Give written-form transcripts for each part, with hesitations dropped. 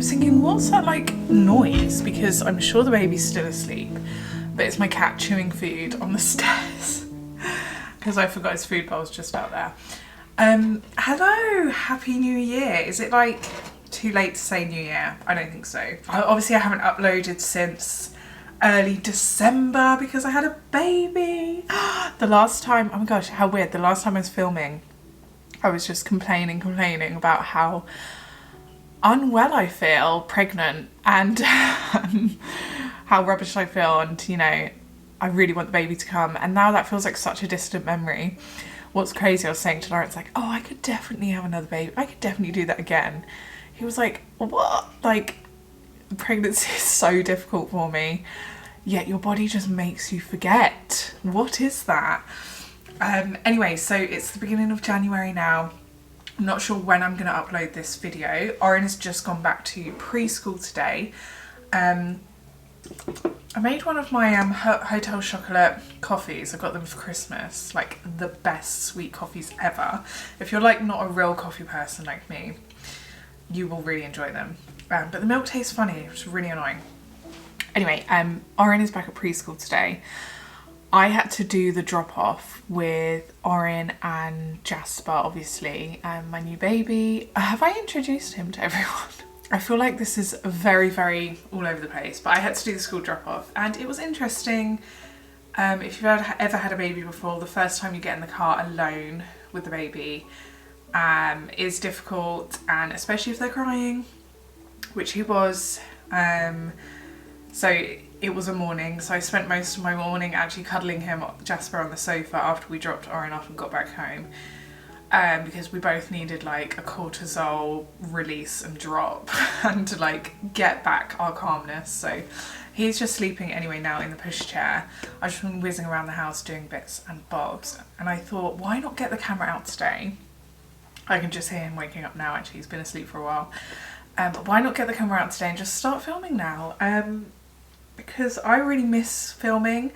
was thinking, what's that like noise? Because I'm sure the baby's still asleep, but it's my cat chewing food on the stairs because I forgot his food bowl's just out there. Hello, happy new year. Is it like too late to say new year? I don't think so. Obviously I haven't uploaded since early December because I had a baby. The last time, oh my gosh, how weird, the last time I was filming I was just complaining about how unwell I feel pregnant and how rubbish I feel, and you know, I really want the baby to come, and now that feels like such a distant memory. What's crazy, I was saying to Lawrence, like, oh, I could definitely have another baby, I could definitely do that again. He was like, what? Like, pregnancy is so difficult for me, yet your body just makes you forget. What is that? Anyway, so it's the beginning of January now. I'm not sure when I'm going to upload this video. Oren has just gone back to preschool today. I made one of my hotel chocolate coffees. I got them for Christmas, like the best sweet coffees ever. If you're like not a real coffee person like me, you will really enjoy them. But the milk tastes funny, which is really annoying. Anyway, Oren is back at preschool today. I had to do the drop off with Oren and Jasper, obviously, and my new baby. Have I introduced him to everyone? I feel like this is very, very all over the place, but I had to do the school drop off and it was interesting. If you've ever had a baby before, the first time you get in the car alone with the baby is difficult, and especially if they're crying, which he was. So it was a morning, so I spent most of my morning actually cuddling him, Jasper, on the sofa after we dropped Oren off and got back home, because we both needed like a cortisol release and drop and to like get back our calmness. So he's just sleeping anyway now in the pushchair. I've just been whizzing around the house doing bits and bobs, and I thought, why not get the camera out today? I can just hear him waking up now, actually. He's been asleep for a while. But why not get the camera out today and just start filming now? Because I really miss filming.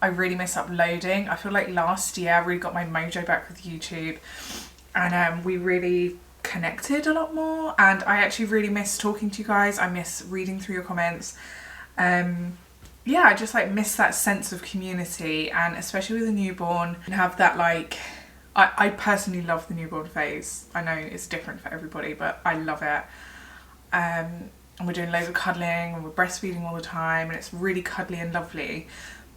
I really miss uploading. I feel like last year I really got my mojo back with YouTube, and we really connected a lot more, and I actually really miss talking to you guys. I miss reading through your comments. Yeah, I just like miss that sense of community, and especially with a newborn, and have that like, I personally love the newborn phase. I know it's different for everybody, but I love it. And we're doing loads of cuddling and we're breastfeeding all the time, and it's really cuddly and lovely,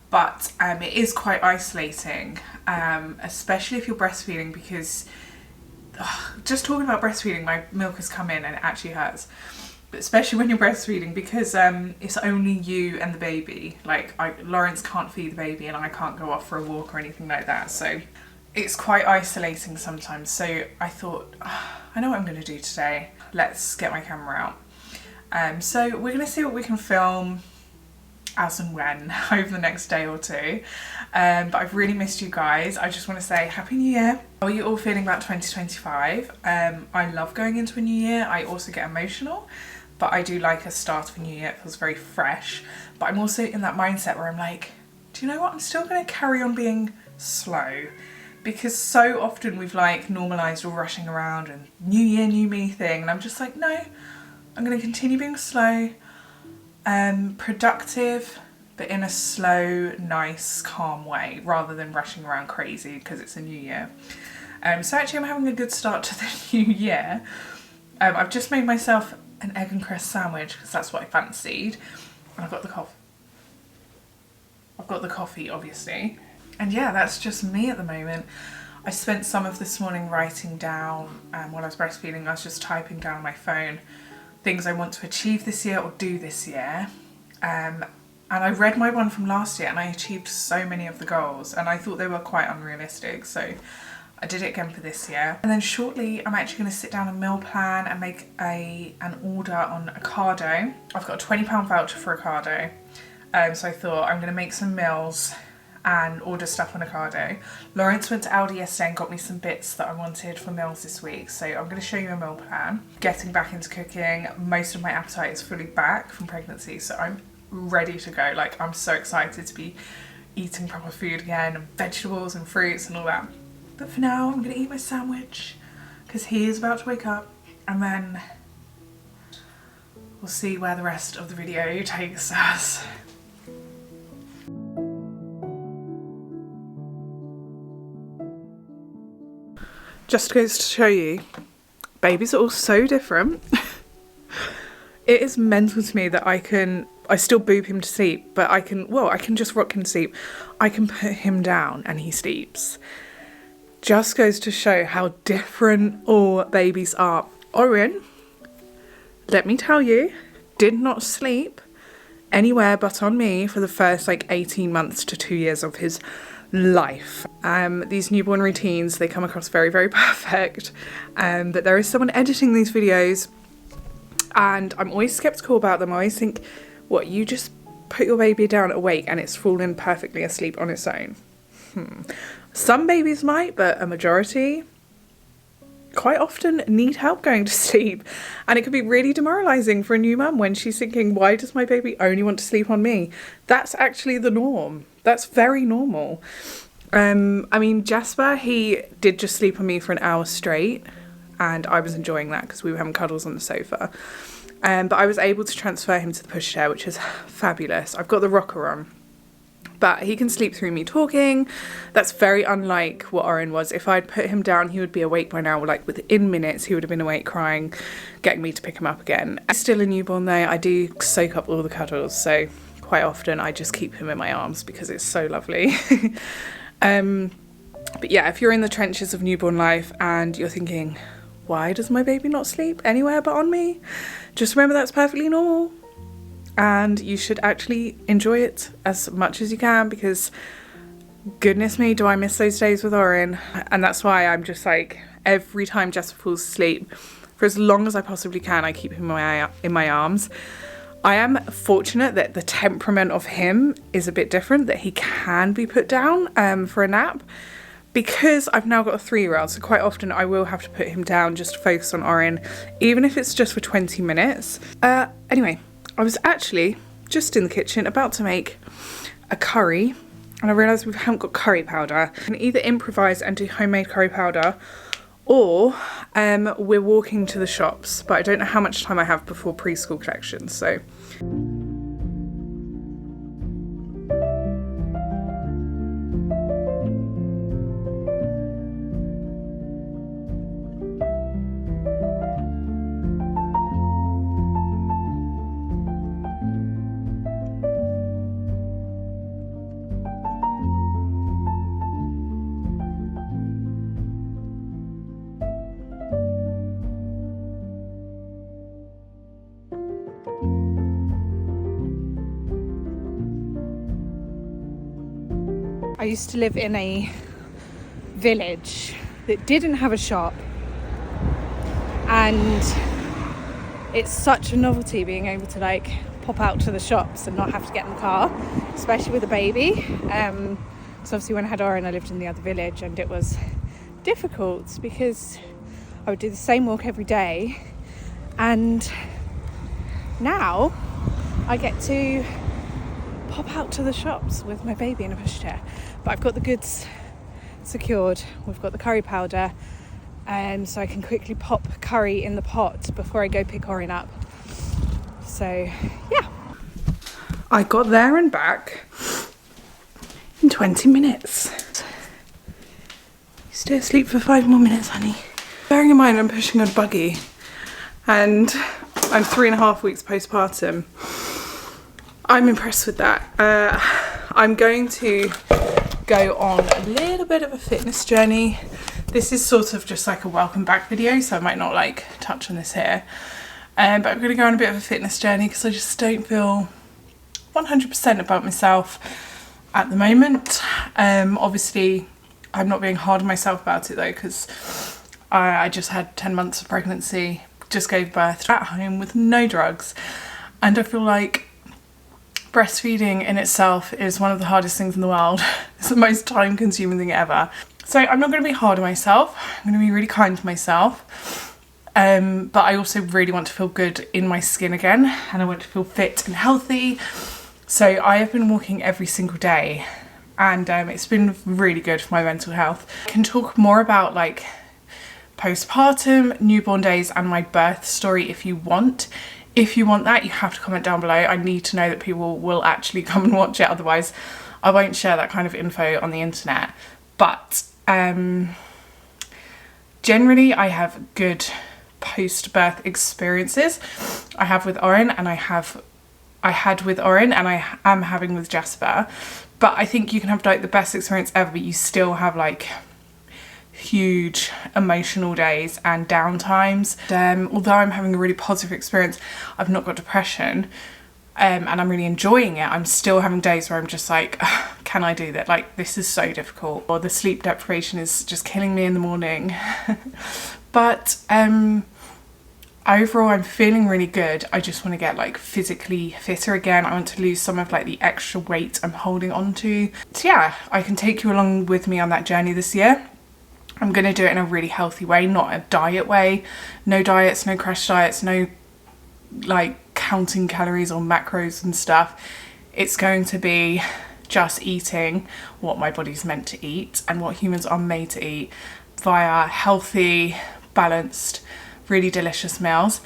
but it is quite isolating, especially if you're breastfeeding, because just talking about breastfeeding, my milk has come in and it actually hurts, but especially when you're breastfeeding, because it's only you and the baby. Like Lawrence can't feed the baby and I can't go off for a walk or anything like that, so it's quite isolating sometimes. So I thought, I know what I'm going to do today, let's get my camera out. So we're going to see what we can film as and when over the next day or two. But I've really missed you guys. I just want to say Happy New Year. How are you all feeling about 2025? I love going into a new year. I also get emotional, but I do like a start of a new year. It feels very fresh. But I'm also in that mindset where I'm like, do you know what? I'm still going to carry on being slow, because so often we've like normalised all rushing around and new year, new me thing. And I'm just like, no. I'm going to continue being slow, productive, but in a slow, nice, calm way, rather than rushing around crazy because it's a new year. So actually I'm having a good start to the new year. I've just made myself an egg and cress sandwich because that's what I fancied. And I've got the coffee. I've got the coffee, obviously. And yeah, that's just me at the moment. I spent some of this morning writing down, while I was breastfeeding, I was just typing down on my phone things I want to achieve this year or do this year. And I read my one from last year and I achieved so many of the goals, and I thought they were quite unrealistic, so I did it again for this year. And then shortly I'm actually going to sit down and meal plan and make an order on Ocado. I've got a £20 voucher for Ocado, so I thought I'm going to make some meals and order stuff on Ocado. Lawrence went to Aldi yesterday and got me some bits that I wanted for meals this week, so I'm going to show you a meal plan. Getting back into cooking, most of my appetite is fully back from pregnancy, so I'm ready to go. Like, I'm so excited to be eating proper food again, and vegetables and fruits and all that. But for now, I'm going to eat my sandwich because he is about to wake up, and then we'll see where the rest of the video takes us. Just goes to show you, babies are all so different. It is mental to me that I still boob him to sleep, but I can just rock him to sleep. I can put him down and he sleeps. Just goes to show how different all babies are. Orin, let me tell you, did not sleep anywhere but on me for the first like 18 months to 2 years of his life. These newborn routines, they come across very, very perfect, but there is someone editing these videos and I'm always skeptical about them. I always think, what, you just put your baby down awake and it's fallen perfectly asleep on its own? Some babies might, but a majority quite often need help going to sleep, and it could be really demoralising for a new mum when she's thinking, why does my baby only want to sleep on me? That's actually the norm. That's very normal. I mean, Jasper, he did just sleep on me for an hour straight, and I was enjoying that because we were having cuddles on the sofa. But I was able to transfer him to the pushchair, which is fabulous. I've got the rocker on, but he can sleep through me talking. That's very unlike what Orin was. If I'd put him down, he would be awake by now. Like within minutes, he would have been awake crying, getting me to pick him up again. I'm still a newborn though. I do soak up all the cuddles, so quite often I just keep him in my arms because it's so lovely. But yeah, if you're in the trenches of newborn life and you're thinking, why does my baby not sleep anywhere but on me? Just remember that's perfectly normal. And you should actually enjoy it as much as you can, because goodness me, do I miss those days with Orin. And that's why I'm just like, every time Jasper falls asleep, for as long as I possibly can, I keep him in my arms. I am fortunate that the temperament of him is a bit different, that he can be put down for a nap, because I've now got a 3-year-old, so quite often I will have to put him down just to focus on Orin, even if it's just for 20 minutes. Anyway, I was actually just in the kitchen about to make a curry, and I realised we haven't got curry powder. I can either improvise and do homemade curry powder, or we're walking to the shops, but I don't know how much time I have before preschool collections, so. I used to live in a village that didn't have a shop, and it's such a novelty being able to like pop out to the shops and not have to get in the car, especially with a baby. So obviously when I had Orin, I lived in the other village, and it was difficult because I would do the same walk every day, and now I get to pop out to the shops with my baby in a pushchair. But I've got the goods secured. We've got the curry powder, so I can quickly pop curry in the pot before I go pick Orin up. So yeah, I got there and back in 20 minutes. You stay asleep for 5 more minutes, honey. Bearing in mind I'm pushing a buggy and I'm 3.5 weeks postpartum, I'm impressed with that. I'm going to go on a little bit of a fitness journey. This is sort of just like a welcome back video, so I might not like touch on this here. But I'm going to go on a bit of a fitness journey because I just don't feel 100% about myself at the moment. Obviously, I'm not being hard on myself about it though, because I just had 10 months of pregnancy, just gave birth at home with no drugs, and I feel like breastfeeding in itself is one of the hardest things in the world. It's the most time consuming thing ever. So I'm not going to be hard on myself. I'm going to be really kind to myself. But I also really want to feel good in my skin again, and I want to feel fit and healthy. So I have been walking every single day, and it's been really good for my mental health. I can talk more about like postpartum, newborn days and my birth story if you want if you want that, you have to comment down below. I need to know that people will actually come and watch it, otherwise I won't share that kind of info on the internet. But generally I have good post-birth experiences. I have with Oren, and I had with Oren, and I am having with Jasper. But I think you can have like the best experience ever, but you still have like huge emotional days and downtimes. Although I'm having a really positive experience, I've not got depression, and I'm really enjoying it, I'm still having days where I'm just like, can I do that? Like, this is so difficult, or the sleep deprivation is just killing me in the morning. But overall I'm feeling really good. I just want to get like physically fitter again. I want to lose some of like the extra weight I'm holding on to. So yeah, I can take you along with me on that journey this year. I'm going to do it in a really healthy way, not a diet way. No diets, no crash diets, no like counting calories or macros and stuff. It's going to be just eating what my body's meant to eat and what humans are made to eat via healthy, balanced, really delicious meals.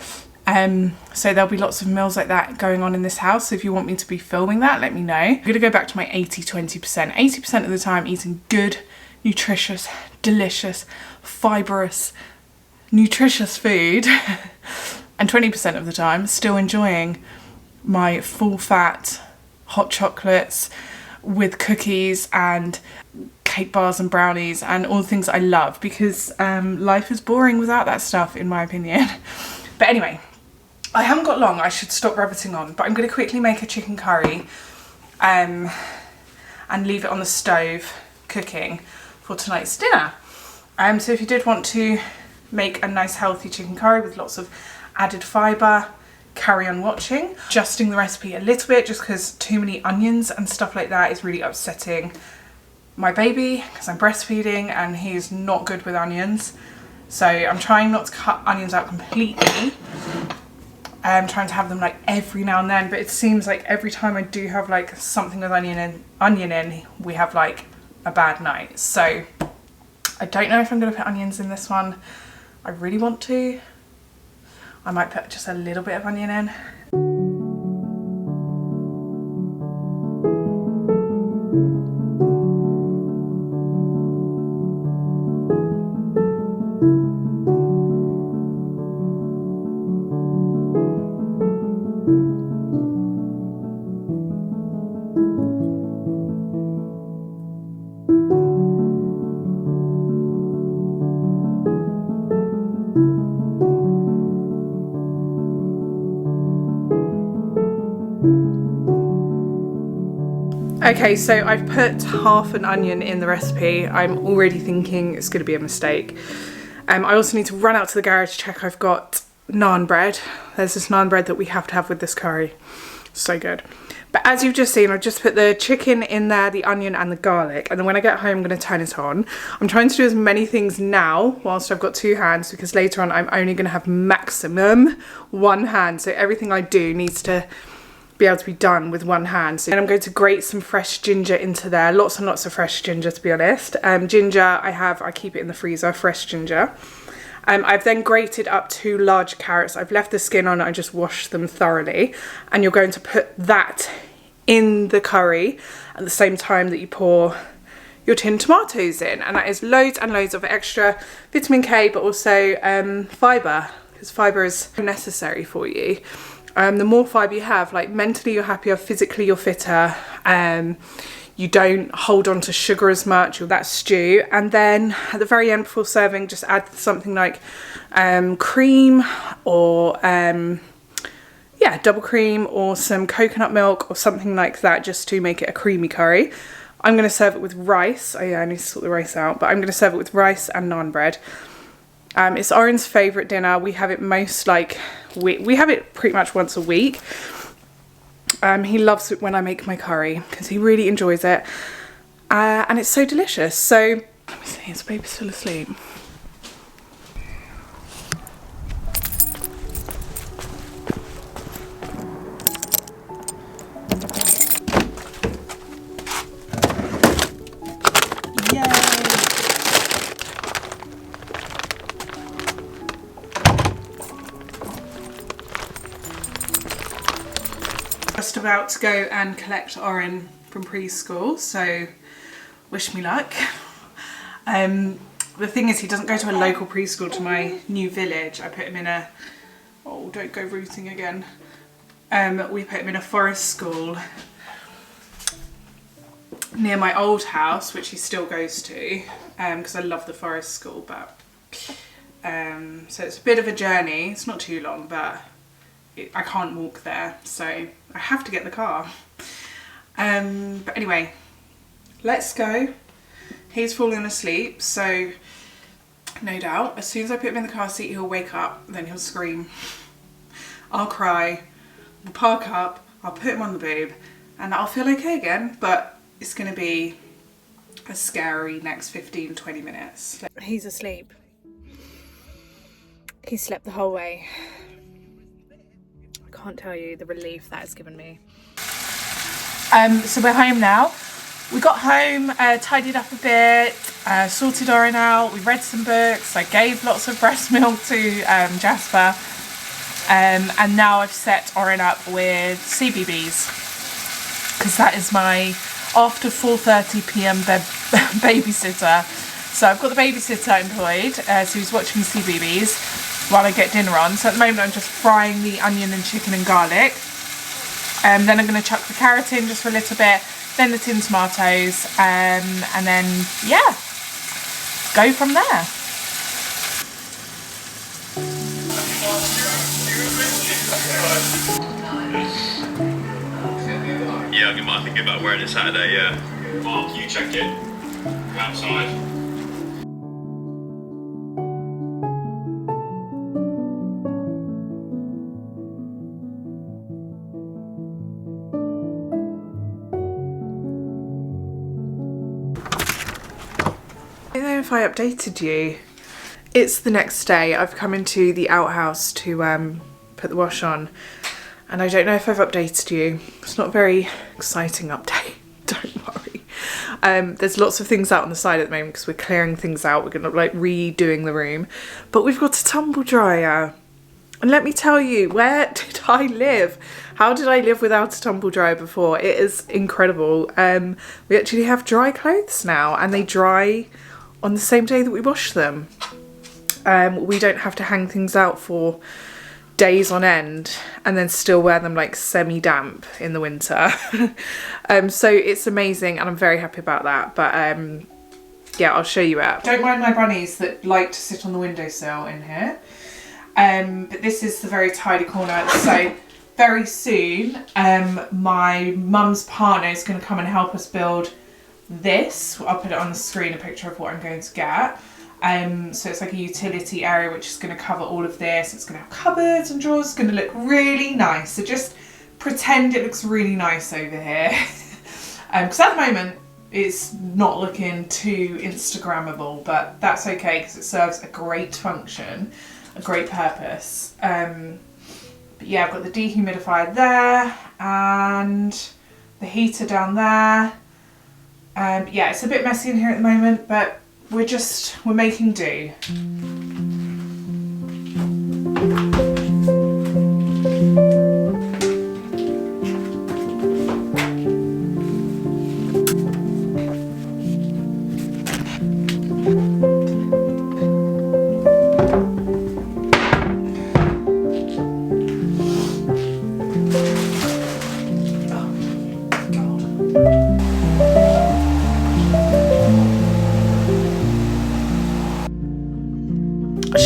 So there'll be lots of meals like that going on in this house. So if you want me to be filming that, let me know. I'm going to go back to my 80-20%. 80% of the time eating good, nutritious, delicious, fibrous, nutritious food. And 20% of the time still enjoying my full fat hot chocolates with cookies and cake bars and brownies and all the things I love, because life is boring without that stuff, in my opinion. But anyway, I haven't got long. I should stop rabbiting on, but I'm going to quickly make a chicken curry and leave it on the stove cooking for tonight's dinner. So if you did want to make a nice healthy chicken curry with lots of added fibre, carry on watching. Adjusting the recipe a little bit just because too many onions and stuff like that is really upsetting my baby, because I'm breastfeeding and he's not good with onions. So I'm trying not to cut onions out completely. I'm trying to have them like every now and then, but it seems like every time I do have like something with onion in, we have like a bad night. So I don't know if I'm going to put onions in this one. I really want to. I might put just a little bit of onion in. Okay, so I've put half an onion in the recipe. I'm already thinking it's going to be a mistake. I also need to run out to the garage to check I've got naan bread. There's this naan bread that we have to have with this curry. So good. But as you've just seen, I've just put the chicken in there, the onion and the garlic. And then when I get home, I'm going to turn it on. I'm trying to do as many things now whilst I've got two hands, because later on I'm only going to have maximum one hand. So everything I do needs to be able to be done with one hand. So, and I'm going to grate some fresh ginger into there. Lots and lots of fresh ginger, to be honest. Ginger, I keep it in the freezer, fresh ginger. I've then grated up 2 large carrots. I've left the skin on, I just washed them thoroughly. And you're going to put that in the curry at the same time that you pour your tinned tomatoes in. And that is loads and loads of extra vitamin K, but also fibre, because fibre is necessary for you. The more fibre you have, like mentally you're happier, physically you're fitter, you don't hold on to sugar as much or that stew. And then at the very end before serving, just add something like cream or double cream or some coconut milk or something like that, just to make it a creamy curry. I'm going to serve it with rice. Oh yeah, I need to sort the rice out, but I'm going to serve it with rice and naan bread. It's Oren's favourite dinner. We have it we have it pretty much once a week. He loves it when I make my curry because he really enjoys it. And it's so delicious. So, let me see, is baby still asleep? Just about to go and collect Oren from preschool, so wish me luck. The thing is, he doesn't go to a local preschool to my new village. I put him in a, oh, don't go rooting again. We put him in a forest school near my old house, which he still goes to, because I love the forest school, but so it's a bit of a journey. It's not too long, but I can't walk there, so I have to get the car. But anyway, let's go. He's fallen asleep, so no doubt as soon as I put him in the car seat, he'll wake up, then he'll scream. I'll cry, we'll park up, I'll put him on the boob, and I'll feel okay again, but it's going to be a scary next 15-20 minutes. He's asleep. He slept the whole way. I can't tell you the relief that has given me. So we're home now. We got home, tidied up a bit, sorted Oren out, we read some books, I gave lots of breast milk to Jasper, and now I've set Oren up with CBeebies, because that is my after 4:30 p.m. babysitter. So I've got the babysitter employed, so he's watching CBeebies while I get dinner on. So at the moment I'm just frying the onion and chicken and garlic. Then I'm going to chuck the carrot in just for a little bit, then the tin tomatoes, and then, yeah, go from there. Yeah, I might think about wearing it Saturday, yeah. Mark, you check it. Go outside. I don't know if I updated you. It's the next day. I've come into the outhouse to put the wash on, and I don't know if I've updated you. It's not a very exciting update, don't worry. There's lots of things out on the side at the moment because we're clearing things out. We're gonna like redoing the room, but we've got a tumble dryer. And let me tell you, where did I live? How did I live without a tumble dryer before? It is incredible. We actually have dry clothes now, and they dry on the same day that we wash them. We don't have to hang things out for days on end and then still wear them like semi-damp in the winter. So it's amazing, and I'm very happy about that. But yeah, I'll show you it. Don't mind my bunnies that like to sit on the windowsill in here. But this is the very tidy corner. So very soon my mum's partner is going to come and help us build this. I'll put it on the screen, a picture of what I'm going to get. So it's like a utility area which is going to cover all of this. It's going to have cupboards and drawers. It's going to look really nice. So just pretend it looks really nice over here. Because at the moment it's not looking too Instagrammable, but that's okay because it serves a great function, a great purpose. But yeah, I've got the dehumidifier there and the heater down there. Yeah, it's a bit messy in here at the moment, but we're making do.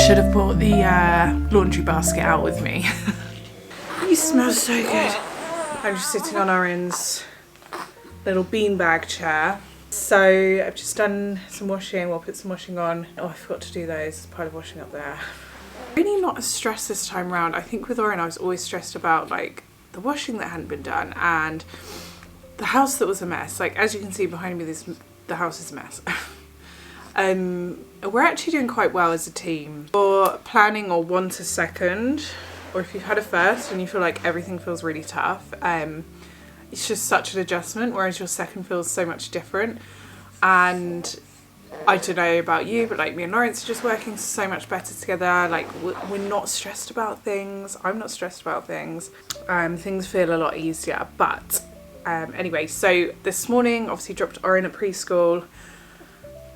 Should have brought the laundry basket out with me. You smell so good. I'm just sitting on Oren's little beanbag chair. So I've just done some washing. We'll put some washing on. Oh, I forgot to do those as part of washing up there. Really not as stressed this time around. I think with Oren I was always stressed about like the washing that hadn't been done and the house that was a mess. Like as you can see behind me, the house is a mess. We're actually doing quite well as a team. For planning or want a second, or if you've had a first and you feel like everything feels really tough, it's just such an adjustment, whereas your second feels so much different. And I don't know about you, but like me and Lawrence are just working so much better together. Like we're not stressed about things. I'm not stressed about things. Things feel a lot easier. But anyway, so this morning obviously dropped Orin at preschool.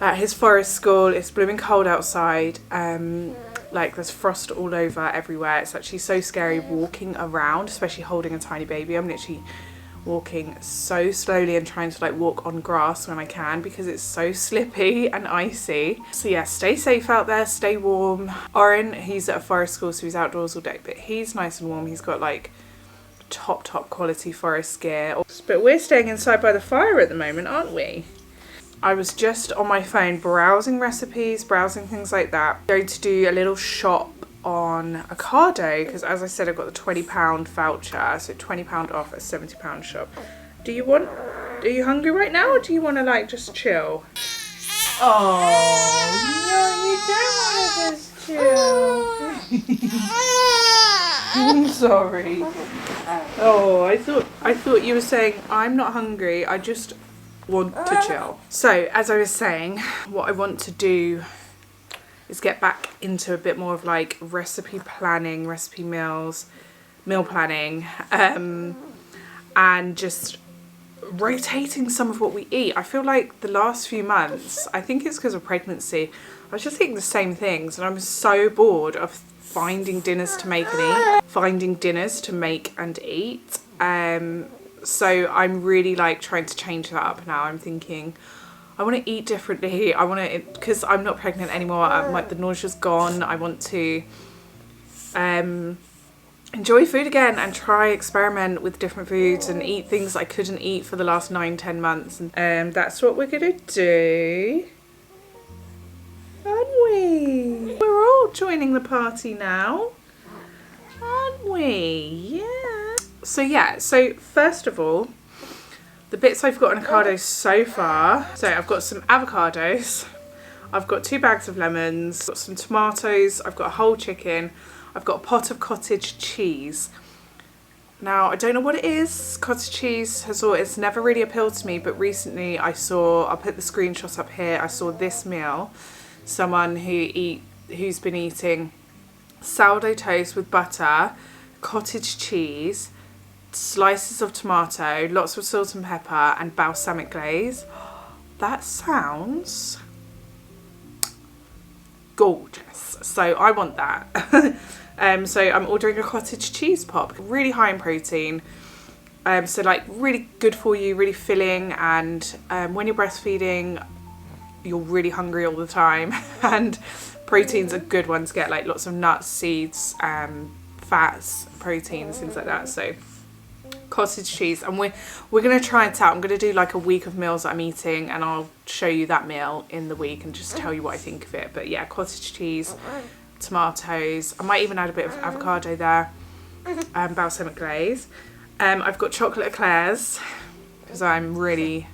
At his forest school, it's blooming cold outside. Like there's frost all over everywhere. It's actually so scary walking around, especially holding a tiny baby. I'm literally walking so slowly and trying to like walk on grass when I can because it's so slippy and icy. So yeah, stay safe out there, stay warm. Orin, he's at a forest school, so he's outdoors all day, but he's nice and warm. He's got like top quality forest gear. But we're staying inside by the fire at the moment, aren't we? I was just on my phone browsing recipes, browsing things like that. Going to do a little shop on Ocado because, as I said, I've got the £20 voucher, so £20 off a £70 shop. Are you hungry right now, or do you want to like just chill? Oh no, you don't want to just chill. I'm sorry. Oh, I thought you were saying I'm not hungry. I just want to chill. So as I was saying, what I want to do is get back into a bit more of like recipe planning, meal planning, and just rotating some of what we eat. I feel like the last few months, I think it's because of pregnancy, I was just eating the same things and I'm so bored of finding dinners to make and eat. So I'm really like trying to change that up now. I'm thinking I want to eat differently. I want to, because I'm not pregnant anymore. Like the nausea's gone. I want to enjoy food again and try experiment with different foods and eat things I couldn't eat for the last 9-10 months. And that's what we're gonna do, aren't we? We're all joining the party now, aren't we? Yeah. So first of all, the bits I've got on Ocado so far. So I've got some avocados, I've got 2 bags of lemons, I've got some tomatoes, I've got a whole chicken, I've got a pot of cottage cheese. Now I don't know what it is. Cottage cheese it's never really appealed to me, but recently I'll put the screenshot up here, I saw this meal, someone who's been eating sourdough toast with butter, cottage cheese, slices of tomato, lots of salt and pepper, and balsamic glaze. That sounds gorgeous. So I want that. So I'm ordering a cottage cheese pop, really high in protein. So like really good for you, really filling, and when you're breastfeeding, you're really hungry all the time. And protein's a good one to get, like lots of nuts, seeds, fats, proteins, things like that. So cottage cheese, and we're gonna try it out. I'm gonna do like a week of meals that I'm eating, and I'll show you that meal in the week and just tell you what I think of it. But yeah, cottage cheese, tomatoes, I might even add a bit of avocado there, and balsamic glaze. I've got chocolate eclairs because I'm really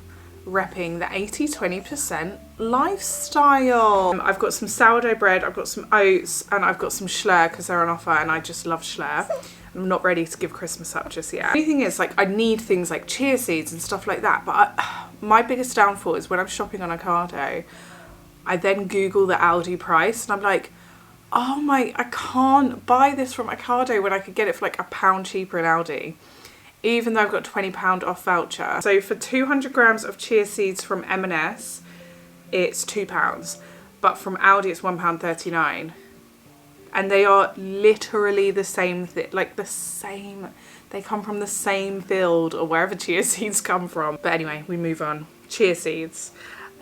repping the 80-20% lifestyle. I've got some sourdough bread, I've got some oats, and I've got some Schlur because they're on offer, and I just love Schlur. I'm not ready to give Christmas up just yet. The only thing is, like, I need things like chia seeds and stuff like that, but my biggest downfall is when I'm shopping on Ocado, I then Google the Aldi price and I'm like, oh my, I can't buy this from Ocado when I could get it for like £1 cheaper in Aldi, even though I've got £20 off voucher. So for 200 grams of chia seeds from M&S, it's £2, but from Aldi it's £1.39. And they are literally the same thing, like the same, they come from the same field or wherever chia seeds come from. But anyway, we move on. Chia seeds.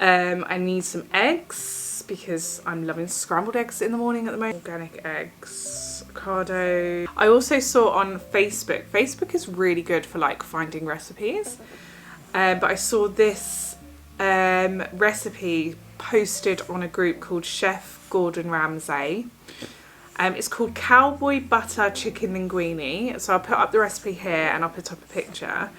I need some eggs because I'm loving scrambled eggs in the morning at the moment. Organic eggs, avocado. I also saw on Facebook is really good for like finding recipes. But I saw this recipe posted on a group called Chef Gordon Ramsay. It's called Cowboy Butter Chicken Linguine. So I'll put up the recipe here and I'll put up a picture.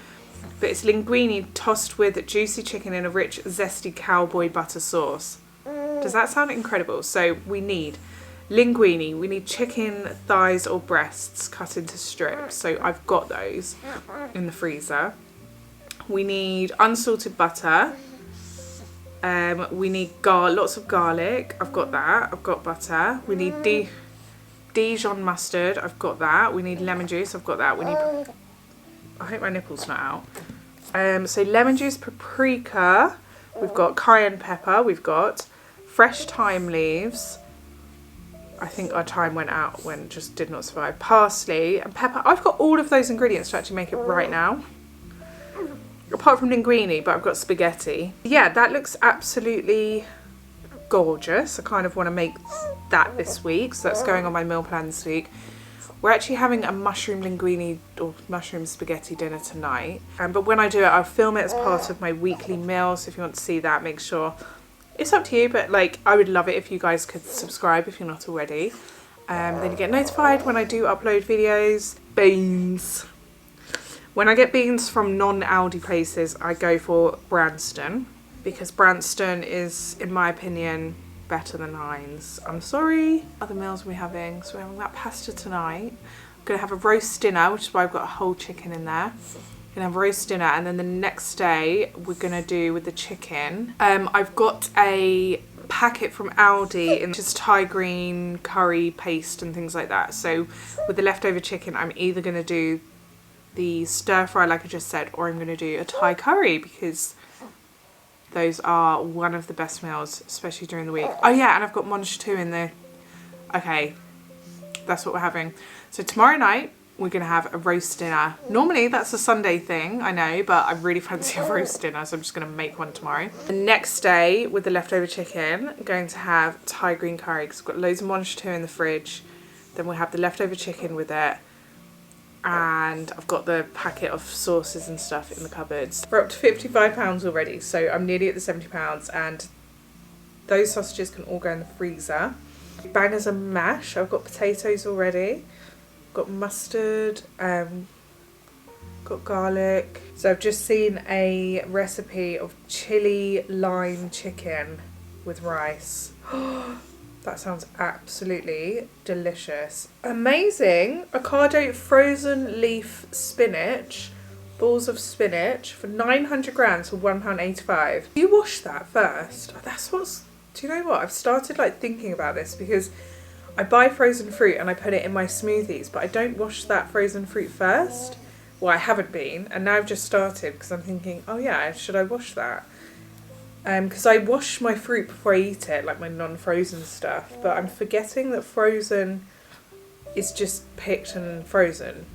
But it's linguine tossed with juicy chicken in a rich, zesty cowboy butter sauce. Does that sound incredible? So we need linguine. We need chicken thighs or breasts cut into strips. So I've got those in the freezer. We need unsalted butter. We need lots of garlic. I've got that. I've got butter. We need Dijon mustard. I've got that. We need lemon juice. I've got that. We need... I hope my nipple's not out. So lemon juice, paprika. We've got cayenne pepper. We've got fresh thyme leaves. I think our thyme went out when it just did not survive. Parsley and pepper. I've got all of those ingredients to actually make it right now. Apart from linguine, but I've got spaghetti. Yeah, that looks absolutely gorgeous. I kind of want to make that this week, so that's going on my meal plan this week. We're actually having a mushroom linguine or mushroom spaghetti dinner tonight, but when I do it, I'll film it as part of my weekly meal, so if you want to see that, make sure. It's up to you, but like, I would love it if you guys could subscribe if you're not already. Then you get notified when I do upload videos. Beans. When I get beans from non-Aldi places, I go for Branston, because Branston is, in my opinion, better than Heinz. I'm sorry. Other meals we're having. So we're having that pasta tonight. I'm going to have a roast dinner, which is why I've got a whole chicken in there. I'm going to have a roast dinner, and then the next day we're going to do with the chicken. I've got a packet from Aldi in just Thai green curry paste and things like that. So with the leftover chicken, I'm either going to do the stir fry like I just said, or I'm going to do a Thai curry, because those are one of the best meals, especially during the week. Oh yeah, and I've got Monge too in there. Okay, that's what we're having. So tomorrow night we're going to have a roast dinner. Normally that's a Sunday thing, I know, but I really fancy a roast dinner, so I'm just going to make one tomorrow. The next day, with the leftover chicken, I'm going to have Thai green curry, because I've got loads of Monge too in the fridge. Then we'll have the leftover chicken with it. And I've got the packet of sauces and stuff in the cupboards. We're up to £55 already, so I'm nearly at the £70, and those sausages can all go in the freezer. Bangers and mash. I've got potatoes already. Got mustard. Got garlic. So I've just seen a recipe of chili lime chicken with rice. That sounds absolutely delicious. Amazing. Ocado frozen leaf spinach. Balls of spinach for 900 grams for £1.85. Do you wash that first? That's what's... Do you know what? I've started like thinking about this, because I buy frozen fruit and I put it in my smoothies, but I don't wash that frozen fruit first. Well, I haven't been, and now I've just started because I'm thinking, oh yeah, should I wash that? Because I wash my fruit before I eat it, like my non-frozen stuff, but I'm forgetting that frozen is just picked and frozen.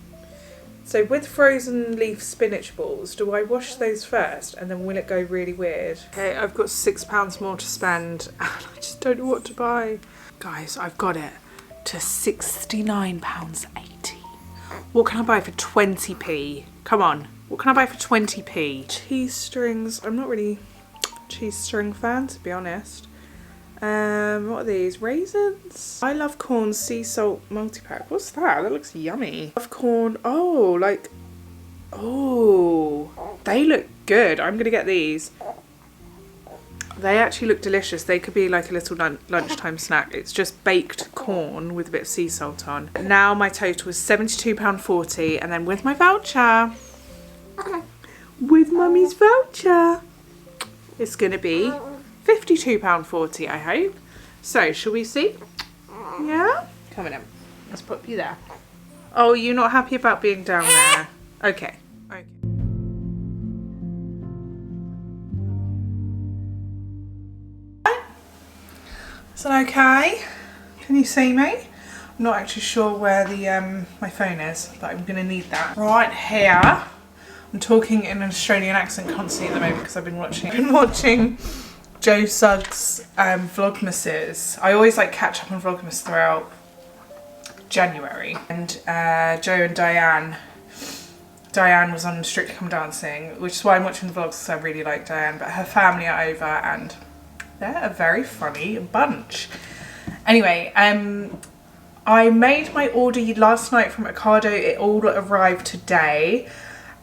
So with frozen leaf spinach balls, do I wash those first, and then will it go really weird? Okay, I've got £6 more to spend, and I just don't know what to buy. Guys, I've got it to £69.80. What can I buy for 20p? Come on, what can I buy for 20p? Cheese strings. I'm not really cheese string fan, to be honest. What are these? Raisins? I love corn sea salt multi-pack. What's that? That looks yummy. I love corn. Oh, like, oh, they look good. I'm gonna get these. They actually look delicious. They could be like a little lunchtime snack. It's just baked corn with a bit of sea salt on. Now my total is £72.40, and then with my voucher, with mummy's voucher, it's gonna be £52.40, I hope. So, shall we see? Yeah? Come on in. Let's put you there. Oh, you're not happy about being down there? Okay. Okay. Is that okay? Can you see me? I'm not actually sure where the my phone is, but I'm gonna need that. Right here. I'm talking in an Australian accent constantly at the moment because I've been watching Joe Suggs vlogmases. I always like catch up on vlogmas throughout January, and Joe and Diane was on Strictly Come Dancing, which is why I'm watching the vlogs, because I really like Diane, but her family are over and they're a very funny bunch. Anyway, I made my order last night from Ocado. It all arrived today.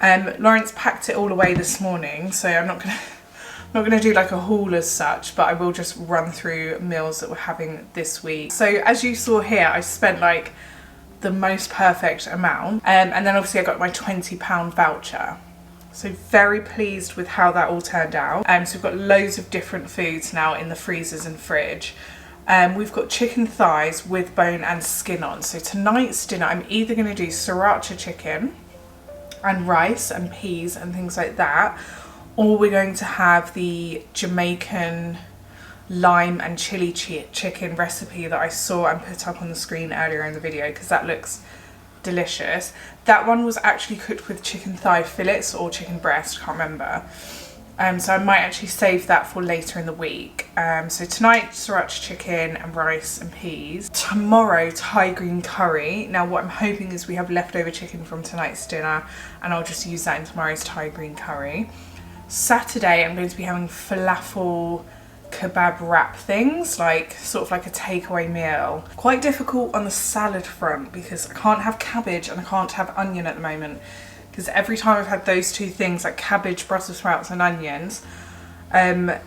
Lawrence packed it all away this morning, so I'm not gonna do like a haul as such, but I will just run through meals that we're having this week. So as you saw here, I spent like the most perfect amount, and then obviously I got my £20 voucher. So very pleased with how that all turned out. So we've got loads of different foods now in the freezers and fridge. We've got chicken thighs with bone and skin on. So tonight's dinner, I'm either going to do sriracha chicken and rice and peas and things like that, or we're going to have the Jamaican lime and chili chicken recipe that I saw and put up on the screen earlier in the video, because that looks delicious. That one was actually cooked with chicken thigh fillets or chicken breast, can't remember. So I might actually save that for later in the week. So tonight, sriracha chicken and rice and peas. Tomorrow, Thai green curry. Now what I'm hoping is we have leftover chicken from tonight's dinner and I'll just use that in tomorrow's Thai green curry. Saturday, I'm going to be having falafel kebab wrap things, like sort of like a takeaway meal. Quite difficult on the salad front because I can't have cabbage and I can't have onion at the moment, because every time I've had those two things, like cabbage, Brussels sprouts and onions,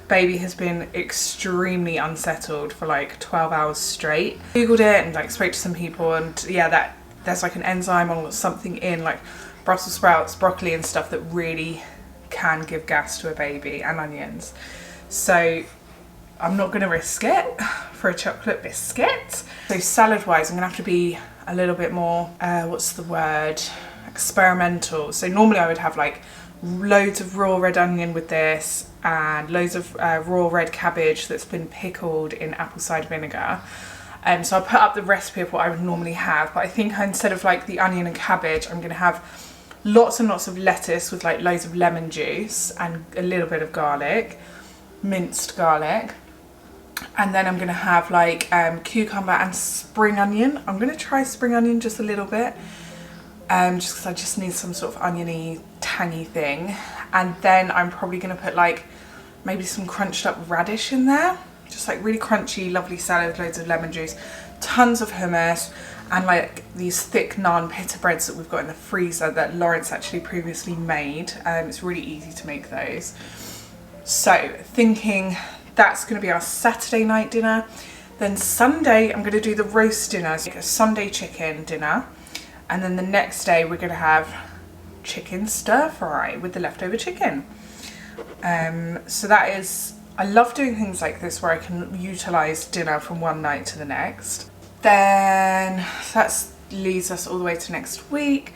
baby has been extremely unsettled for like 12 hours straight. Googled it and like spoke to some people, and yeah, that there's like an enzyme or something in like Brussels sprouts, broccoli and stuff that really can give gas to a baby, and onions. So I'm not going to risk it for a chocolate biscuit. So salad wise, I'm going to have to be a little bit more, what's the word, experimental. So normally I would have like loads of raw red onion with this and loads of raw red cabbage that's been pickled in apple cider vinegar. So I'll put up the recipe of what I would normally have, but I think instead of like the onion and cabbage, I'm going to have lots and lots of lettuce with like loads of lemon juice and a little bit of garlic, minced garlic. And then I'm going to have like cucumber and spring onion. I'm going to try spring onion just a little bit, just because I just need some sort of oniony, tangy thing. And then I'm probably going to put like maybe some crunched up radish in there. Just like really crunchy, lovely salad with loads of lemon juice, tons of hummus, and like these thick naan pita breads that we've got in the freezer that Lawrence actually previously made. It's really easy to make those. So thinking that's going to be our Saturday night dinner. Then Sunday, I'm going to do the roast dinner, so like a Sunday chicken dinner. And then the next day, we're going to have chicken stir fry with the leftover chicken. So that is, I love doing things like this where I can utilise dinner from one night to the next. Then that leads us all the way to next week.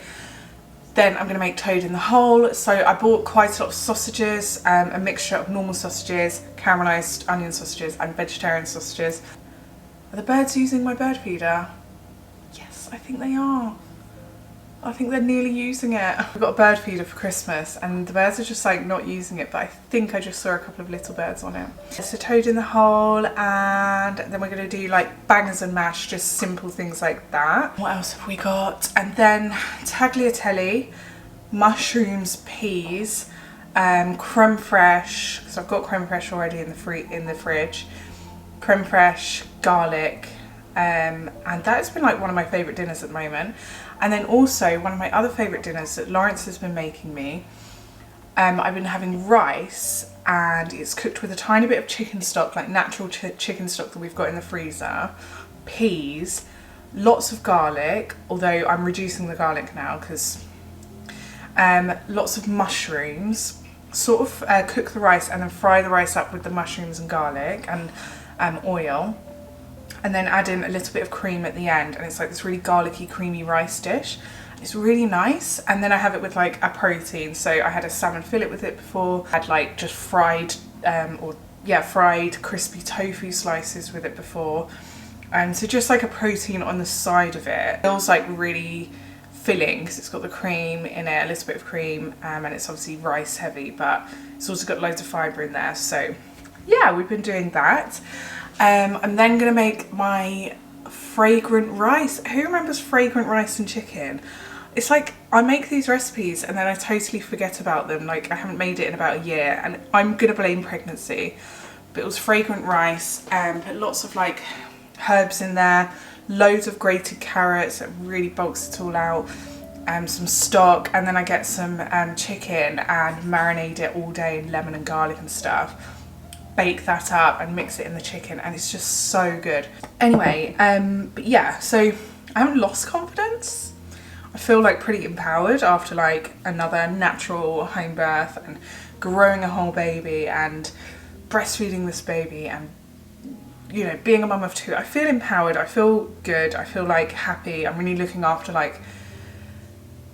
Then I'm going to make toad in the hole. So I bought quite a lot of sausages, a mixture of normal sausages, caramelised onion sausages and vegetarian sausages. Are the birds using my bird feeder? Yes, I think they are. I think they're nearly using it. We've got a bird feeder for Christmas and the birds are just like not using it, but I think I just saw a couple of little birds on it. So toad in the hole, and then we're going to do like bangers and mash, just simple things like that. What else have we got? And then tagliatelle, mushrooms, peas, creme fraiche, because I've got creme fraiche already in the fridge, creme fraiche, garlic, and that's been like one of my favourite dinners at the moment. And then also one of my other favourite dinners that Lawrence has been making me, I've been having rice and it's cooked with a tiny bit of chicken stock, like natural chicken stock that we've got in the freezer, peas, lots of garlic, although I'm reducing the garlic now because lots of mushrooms, sort of cook the rice and then fry the rice up with the mushrooms and garlic and oil. And then add in a little bit of cream at the end, and it's like this really garlicky, creamy rice dish. It's really nice. And then I have it with like a protein. So I had a salmon fillet with it before. I had like just fried, fried crispy tofu slices with it before. And so just like a protein on the side of it. It feels like really filling because it's got the cream in it, a little bit of cream, and it's obviously rice heavy, but it's also got loads of fibre in there. So yeah, we've been doing that. I'm then going to make my fragrant rice. Who remembers fragrant rice and chicken? It's like I make these recipes and then I totally forget about them. Like I haven't made it in about a year, and I'm going to blame pregnancy. But it was fragrant rice, put lots of like herbs in there, loads of grated carrots. It really bulks it all out. Some stock, and then I get some chicken and marinate it all day in lemon and garlic and stuff. Bake that up and mix it in the chicken, and it's just so good. Anyway, but yeah, so I haven't lost confidence. I feel like pretty empowered after like another natural home birth and growing a whole baby and breastfeeding this baby and, you know, being a mum of 2. I feel empowered, I feel good, I feel like happy. I'm really looking after like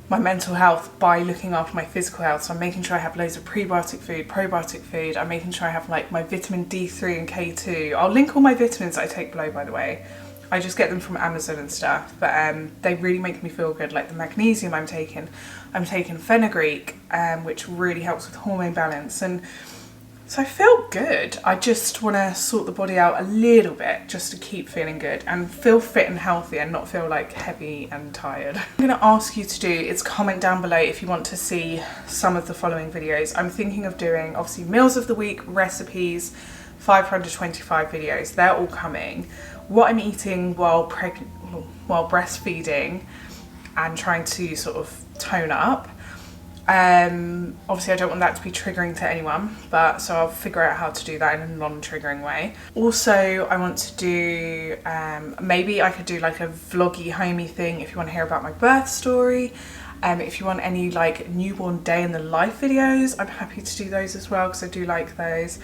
my mental health by looking after my physical health. So I'm making sure I have loads of prebiotic food, probiotic food. I'm making sure I have like my vitamin D3 and K2. I'll link all my vitamins that I take below, by the way. I just get them from Amazon and stuff, but they really make me feel good. Like the magnesium I'm taking fenugreek, which really helps with hormone balance, and so I feel good. I just want to sort the body out a little bit just to keep feeling good and feel fit and healthy and not feel like heavy and tired. I'm going to ask you to do is comment down below if you want to see some of the following videos. I'm thinking of doing obviously meals of the week, recipes, 525 videos. They're all coming. What I'm eating while breastfeeding and trying to sort of tone up. Obviously I don't want that to be triggering to anyone, but so I'll figure out how to do that in a non-triggering way. Also, I want to do, maybe I could do like a vloggy, homey thing if you want to hear about my birth story. If you want any like newborn day in the life videos, I'm happy to do those as well because I do like those.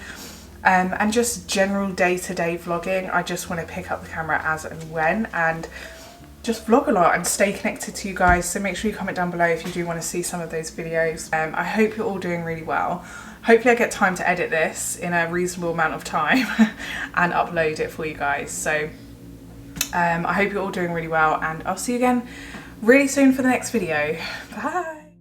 And just general day-to-day vlogging. I just want to pick up the camera as and when and just vlog a lot and stay connected to you guys. So make sure you comment down below if you do want to see some of those videos. I hope you're all doing really well. Hopefully I get time to edit this in a reasonable amount of time and upload it for you guys. So I hope you're all doing really well, and I'll see you again really soon for the next video. Bye.